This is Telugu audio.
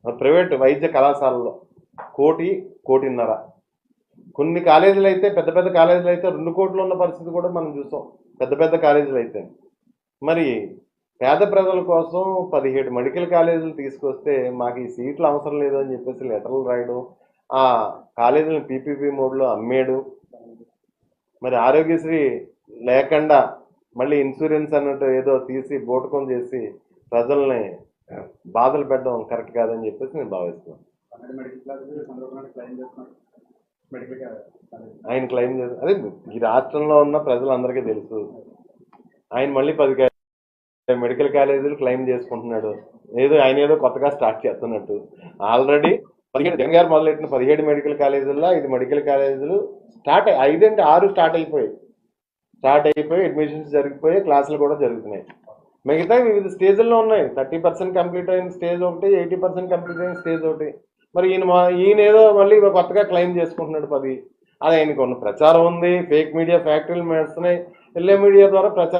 ప్రైవేట్ వైద్య కళాశాలలో 1,00,00,000 కొన్ని కాలేజీలు అయితే పెద్ద పెద్ద కాలేజీలు అయితే 2 కోట్లు ఉన్న పరిస్థితి కూడా మనం చూసాం. పెద్ద పెద్ద కాలేజీలు అయితే మరి పేద ప్రజల కోసం 17 మెడికల్ కాలేజీలు తీసుకొస్తే మాకు ఈ సీట్లు అవసరం లేదు అని చెప్పేసి లెటర్లు రాయడం, ఆ కాలేజీలను పీపీపీ మోడ్లో అమ్మేయడం, మరి ఆరోగ్యశ్రీ లేకుండా మళ్ళీ ఇన్సూరెన్స్ అన్నట్టు ఏదో తీసి బోటకం చేసి ప్రజల్ని బాధలు పెట్టడం కరెక్ట్ కాదని చెప్పేసి నేను భావిస్తున్నాను. ఆయన క్లెయిమ్ చేసి అదే ఈ రాష్ట్రంలో ఉన్న ప్రజలందరికీ తెలుసు. ఆయన మళ్ళీ 10 మెడికల్ కాలేజీలు క్లెయిమ్ చేసుకుంటున్నాడు. ఆయన ఏదో కొత్తగా స్టార్ట్ చేస్తున్నట్టు. ఆల్రెడీ 17 జగన్ గారు మొదలెట్టిన 17 మెడికల్ కాలేజీల్లో 5 మెడికల్ కాలేజీలు 5 అంటే 6 స్టార్ట్ అయిపోయి అడ్మిషన్స్ జరిగిపోయి క్లాసులు కూడా జరుగుతున్నాయి. మిగతా వివిధ స్టేజ్ల్లో ఉన్నాయి. 30% కంప్లీట్ అయిన స్టేజ్ ఒకటి, 80% కంప్లీట్ అయిన స్టేజ్ ఒకటి. మరి ఈయన ఏదో మళ్ళీ కొత్తగా క్లెయిమ్ చేసుకుంటున్నాడు 10. అది ఆయనకు ఉన్న ప్రచారం ఉంది, ఫేక్ మీడియా ఫ్యాక్టరీలు నడుస్తున్నాయి, ఎల్లే మీడియా ద్వారా ప్రచారం